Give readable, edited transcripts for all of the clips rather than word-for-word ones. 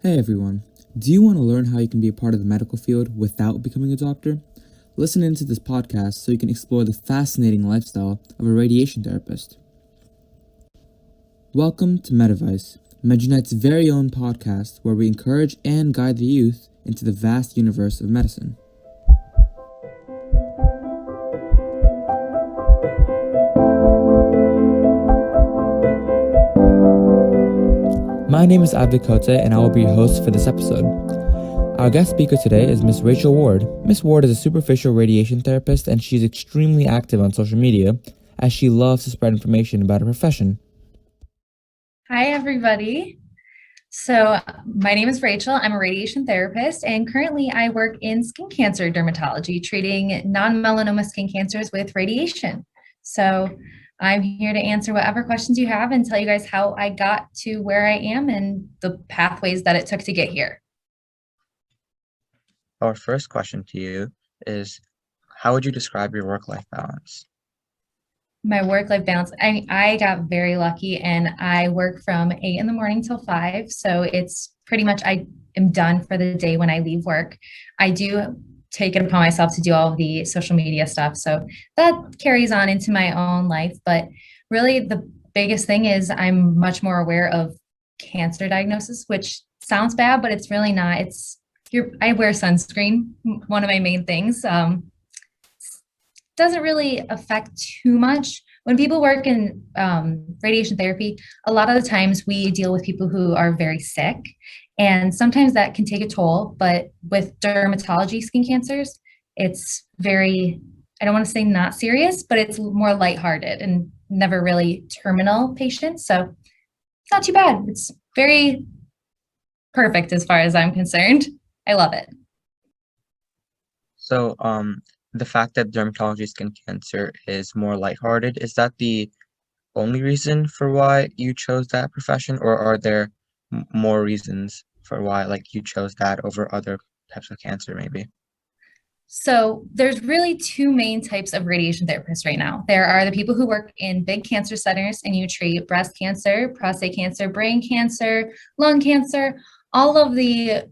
Hey everyone, do you want to learn how you can be a part of the medical field without becoming a doctor? Listen into this podcast so you can explore the fascinating lifestyle of a radiation therapist. Welcome to MedAdvice, MedUnite's very own podcast where we encourage and guide the youth into the vast universe of medicine. My name is Abdi Kote and I will be your host for this episode. Our guest speaker today is Miss Rachel Ward. Miss Ward is a superficial radiation therapist and she's extremely active on social media as she loves to spread information about her profession. Hi, everybody. So my name is Rachel. I'm a radiation therapist, and currently I work in skin cancer dermatology, treating non-melanoma skin cancers with radiation. So I'm here to answer whatever questions you have and tell you guys how I got to where I am and the pathways that it took to get here. Our first question to you is, how would you describe your work-life balance? My work-life balance, I got very lucky and I work from 8 in the morning till 5. So it's pretty much I am done for the day when I leave work. I do take it upon myself to do all of the social media stuff. So that carries on into my own life. But really the biggest thing is I'm much more aware of cancer diagnosis, which sounds bad, but it's really not. I wear sunscreen, one of my main things. Doesn't really affect too much. When people work in radiation therapy, a lot of the times we deal with people who are very sick, and sometimes that can take a toll. But with dermatology skin cancers, it's very, I don't want to say not serious, but it's more lighthearted and never really terminal patients. So it's not too bad. It's very perfect as far as I'm concerned. I love it. So, the fact that dermatology skin cancer is more lighthearted, is that the only reason for why you chose that profession, or are there more reasons for why you chose that over other types of cancer maybe? So there's really two main types of radiation therapists right now. There are the people who work in big cancer centers and you treat breast cancer, prostate cancer, brain cancer, lung cancer, all of the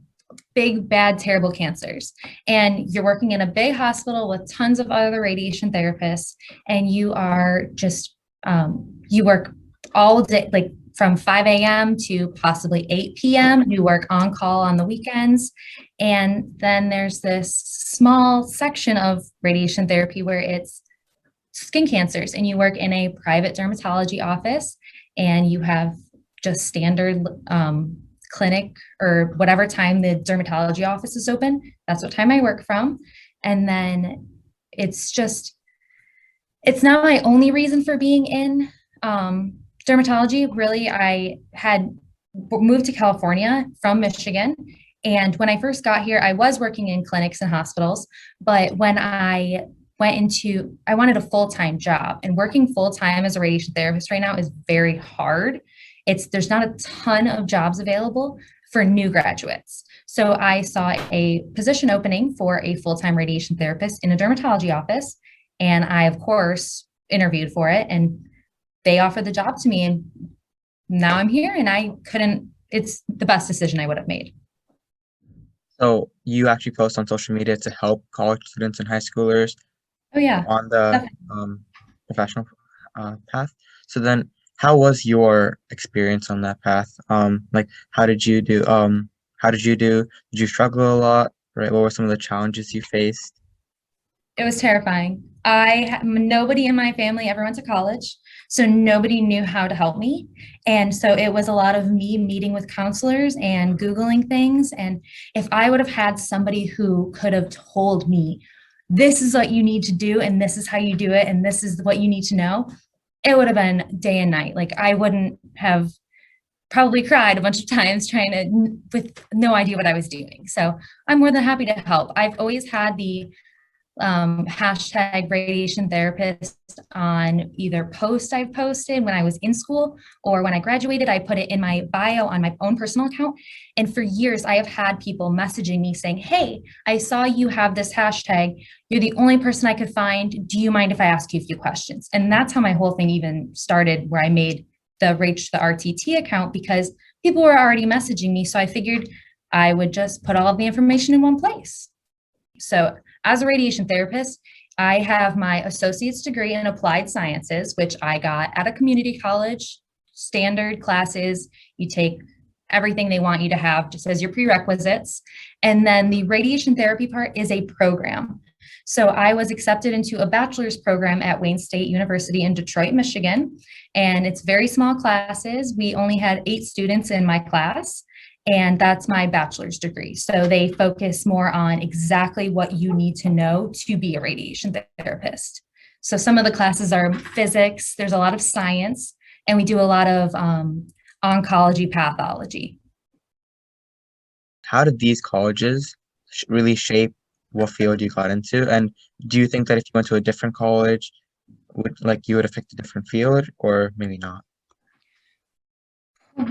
big, bad, terrible cancers. And you're working in a big hospital with tons of other radiation therapists, and you are just, you work all day, like from 5 a.m. to possibly 8 p.m. You work on call on the weekends. And then there's this small section of radiation therapy where it's skin cancers, and you work in a private dermatology office, and you have just standard clinic or whatever time the dermatology office is open. That's what time I work from. And then it's not my only reason for being in dermatology. Really, I had moved to California from Michigan. And when I first got here, I was working in clinics and hospitals. But when I wanted a full-time job, and working full-time as a radiation therapist right now is very hard. There's not a ton of jobs available for new graduates. So I saw a position opening for a full-time radiation therapist in a dermatology office. And I, of course, interviewed for it, and they offered the job to me. And now I'm here, and it's the best decision I would have made. So you actually post on social media to help college students and high schoolers Oh yeah, on the definitely. professional path. So then, how was your experience on that path? How did you do? How did you do? Did you struggle a lot? Right? What were some of the challenges you faced? It was terrifying. Nobody in my family ever went to college, so nobody knew how to help me. And so it was a lot of me meeting with counselors and Googling things. And if I would have had somebody who could have told me, this is what you need to do, and this is how you do it, and this is what you need to know, it would have been day and night. Like I wouldn't have probably cried a bunch of times with no idea what I was doing. So I'm more than happy to help. I've always had the hashtag radiation therapist on either post I've posted when I was in school, or when I graduated, I put it in my bio on my own personal account. And for years, I have had people messaging me saying, hey, I saw you have this hashtag. You're the only person I could find. Do you mind if I ask you a few questions? And that's how my whole thing even started, where I made the Rach the RTT account, because people were already messaging me. So I figured I would just put all of the information in one place. So as a radiation therapist, I have my associate's degree in applied sciences, which I got at a community college, standard classes. You take everything they want you to have just as your prerequisites. And then the radiation therapy part is a program. So I was accepted into a bachelor's program at Wayne State University in Detroit, Michigan. And it's very small classes. We only had 8 students in my class. And that's my bachelor's degree. So they focus more on exactly what you need to know to be a radiation therapist. So some of the classes are physics, there's a lot of science, and we do a lot of oncology, pathology. How did these colleges really shape what field you got into? And do you think that if you went to a different college, you would have picked a different field, or maybe not?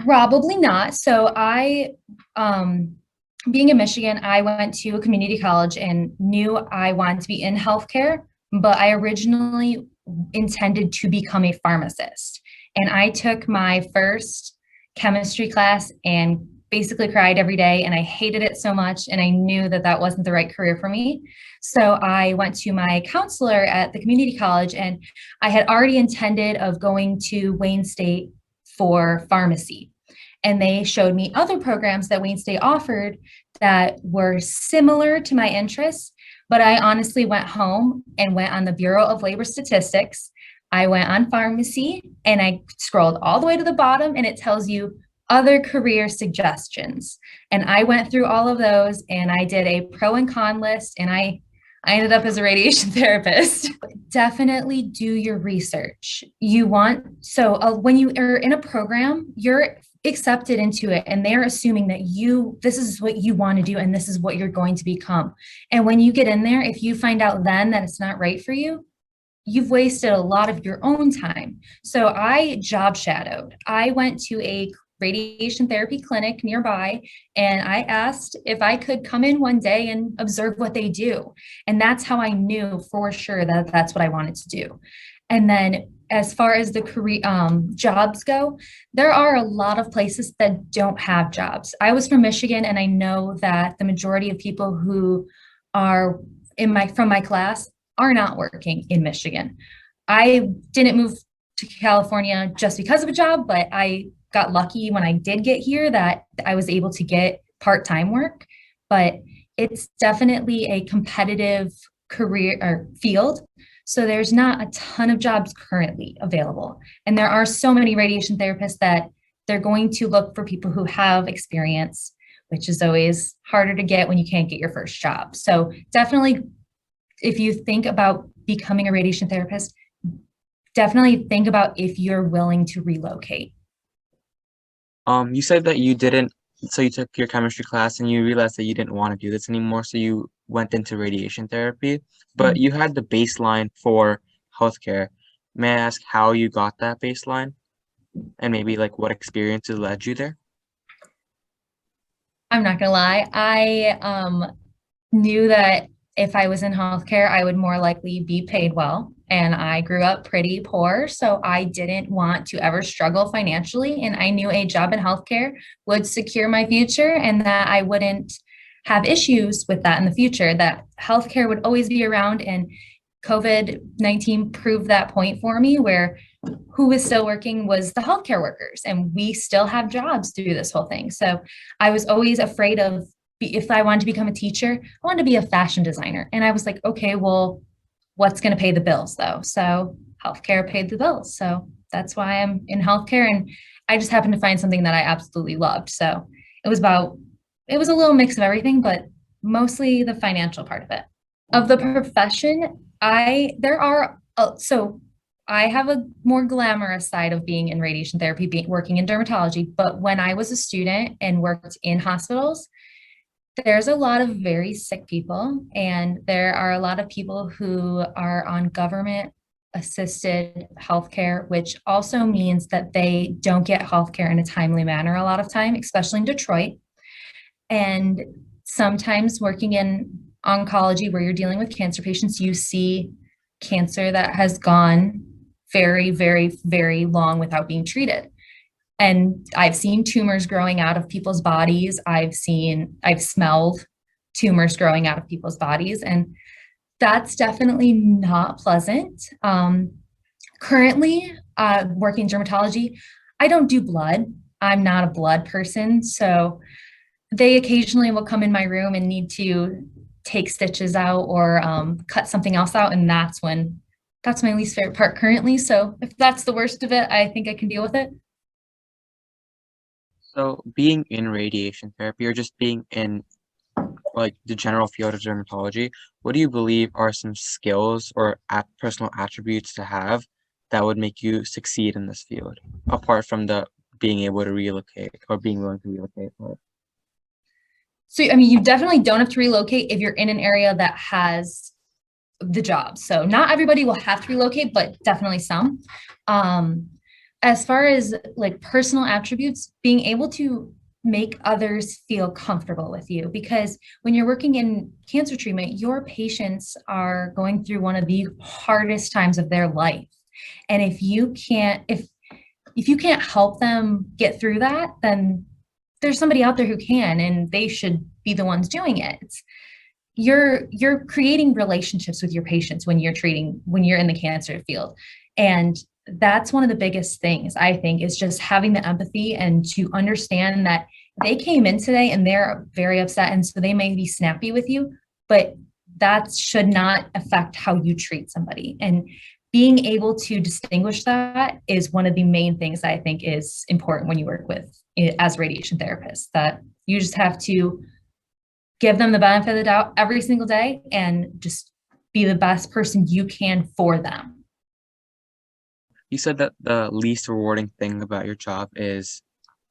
Probably not. So being in Michigan, I went to a community college and knew I wanted to be in healthcare, but I originally intended to become a pharmacist. And I took my first chemistry class and basically cried every day, and I hated it so much, and I knew that that wasn't the right career for me. So I went to my counselor at the community college, and I had already intended of going to Wayne State for pharmacy. And they showed me other programs that Wayne State offered that were similar to my interests, but I honestly went home and went on the Bureau of Labor Statistics. I went on pharmacy and I scrolled all the way to the bottom, and it tells you other career suggestions. And I went through all of those and I did a pro and con list, and I ended up as a radiation therapist. Definitely do your research. When you are in a program, you're accepted into it, and they're assuming that this is what you want to do and this is what you're going to become. And when you get in there, if you find out then that it's not right for you, you've wasted a lot of your own time. So I job shadowed. I went to a radiation therapy clinic nearby, and I asked if I could come in one day and observe what they do. And that's how I knew for sure that that's what I wanted to do. And then as far as the career jobs go, there are a lot of places that don't have jobs. I was from Michigan, and I know that the majority of people who are from my class are not working in Michigan. I didn't move to California just because of a job, but I got lucky when I did get here that I was able to get part-time work. But it's definitely a competitive career or field. So there's not a ton of jobs currently available. And there are so many radiation therapists that they're going to look for people who have experience, which is always harder to get when you can't get your first job. So definitely, if you think about becoming a radiation therapist, definitely think about if you're willing to relocate. You said that you didn't, so you took your chemistry class and you realized that you didn't want to do this anymore, so you went into radiation therapy, but you had the baseline for healthcare. May I ask how you got that baseline and maybe like what experiences led you there? I'm not gonna lie, I knew that if I was in healthcare, I would more likely be paid well. And I grew up pretty poor, so I didn't want to ever struggle financially. And I knew a job in healthcare would secure my future and that I wouldn't have issues with that in the future, that healthcare would always be around. And COVID-19 proved that point for me, where who was still working was the healthcare workers, and we still have jobs through this whole thing. So I was always afraid of, if I wanted to become a teacher, I wanted to be a fashion designer. And I was like, okay, well, what's going to pay the bills though? So healthcare paid the bills. So that's why I'm in healthcare. And I just happened to find something that I absolutely loved. So it was a little mix of everything, but mostly the financial part of it. Of the profession, I have a more glamorous side of being in radiation therapy, working in dermatology. But when I was a student and worked in hospitals, there's a lot of very sick people, and there are a lot of people who are on government assisted healthcare, which also means that they don't get healthcare in a timely manner a lot of time, especially in Detroit. And sometimes working in oncology, where you're dealing with cancer patients, you see cancer that has gone very, very, very long without being treated. And I've seen tumors growing out of people's bodies. I've smelled tumors growing out of people's bodies, and that's definitely not pleasant. Currently, working in dermatology, I don't do blood. I'm not a blood person, so they occasionally will come in my room and need to take stitches out or cut something else out, and that's my least favorite part currently. So if that's the worst of it, I think I can deal with it. So being in radiation therapy or just being in like the general field of dermatology, what do you believe are some skills or personal attributes to have that would make you succeed in this field, apart from the being able to relocate or being willing to relocate? So, I mean, you definitely don't have to relocate if you're in an area that has the job. So not everybody will have to relocate, but definitely some. As far as like personal attributes, being able to make others feel comfortable with you, because when you're working in cancer treatment, your patients are going through one of the hardest times of their life. And if you can't help them get through that, then there's somebody out there who can, and they should be the ones doing it. You're creating relationships with your patients when you're in the cancer field. And that's one of the biggest things, I think, is just having the empathy and to understand that they came in today and they're very upset. And so they may be snappy with you, but that should not affect how you treat somebody. And being able to distinguish that is one of the main things I think is important when you work with as radiation therapists, that you just have to give them the benefit of the doubt every single day and just be the best person you can for them. You said that the least rewarding thing about your job is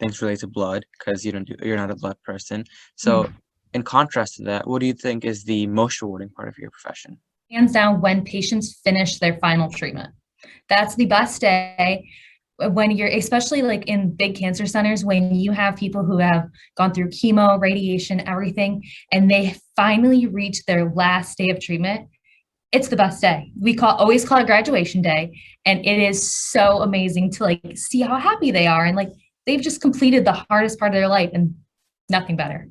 things related to blood because you're not a blood person. So in contrast to that, what do you think is the most rewarding part of your profession? Hands down, when patients finish their final treatment, that's the best day. When you're, especially like in big cancer centers, when you have people who have gone through chemo, radiation, everything, and they finally reach their last day of treatment, it's the best day. We always call it graduation day. And it is so amazing to like see how happy they are. And like, they've just completed the hardest part of their life, and nothing better.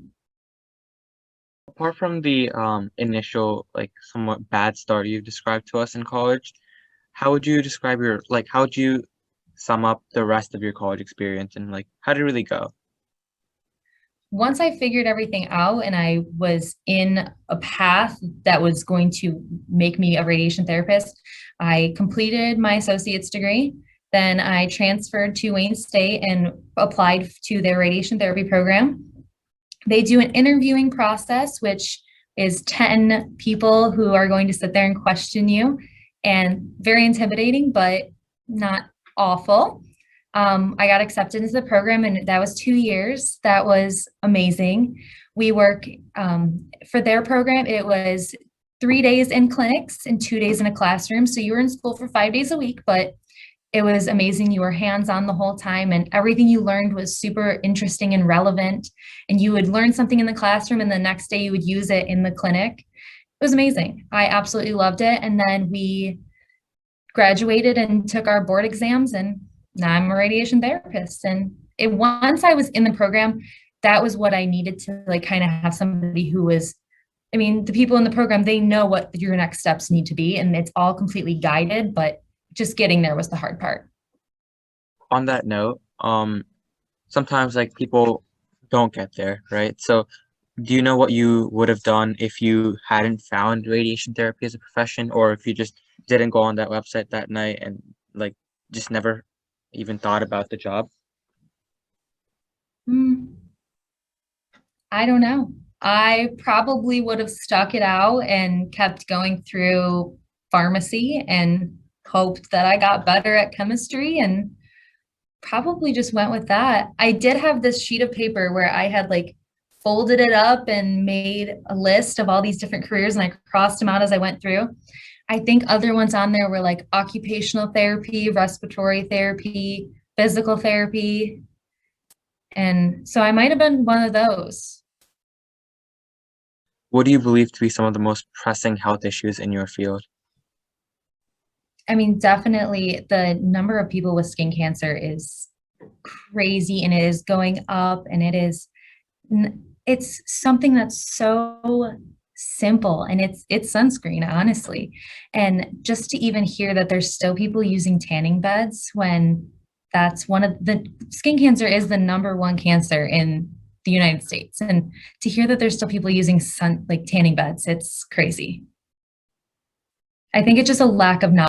Apart from the initial, like, somewhat bad start you've described to us in college, how would you describe how would you sum up the rest of your college experience and like how did it really go? Once I figured everything out and I was in a path that was going to make me a radiation therapist, I completed my associate's degree. Then I transferred to Wayne State and applied to their radiation therapy program. They do an interviewing process, which is 10 people who are going to sit there and question you, and very intimidating, but not awful. I got accepted into the program, and that was 2 years. That was amazing. We work for their program. It was 3 days in clinics and 2 days in a classroom. So you were in school for 5 days a week, but it was amazing. You were hands-on the whole time, and everything you learned was super interesting and relevant. And you would learn something in the classroom, and the next day you would use it in the clinic. It was amazing. I absolutely loved it. And then we graduated and took our board exams, and now I'm a radiation therapist. And once I was in the program, that was what I needed to like kind of have somebody who was, I mean, the people in the program, they know what your next steps need to be, and it's all completely guided, but just getting there was the hard part. On that note, sometimes like people don't get there, right? So do you know what you would have done if you hadn't found radiation therapy as a profession, or if you just didn't go on that website that night and like just never even thought about the job? I don't know. I probably would have stuck it out and kept going through pharmacy and hoped that I got better at chemistry, and probably just went with that. I did have this sheet of paper where I had like folded it up and made a list of all these different careers, and I crossed them out as I went through. I think other ones on there were like occupational therapy, respiratory therapy, physical therapy. And so I might have been one of those. What do you believe to be some of the most pressing health issues in your field? I mean, definitely the number of people with skin cancer is crazy, and it is going up, and it's something that's so simple, and it's sunscreen, honestly. And just to even hear that there's still people using tanning beds when that's one of the skin cancer is the number one cancer in the United States. And to hear that there's still people using tanning beds, it's crazy. I think it's just a lack of knowledge.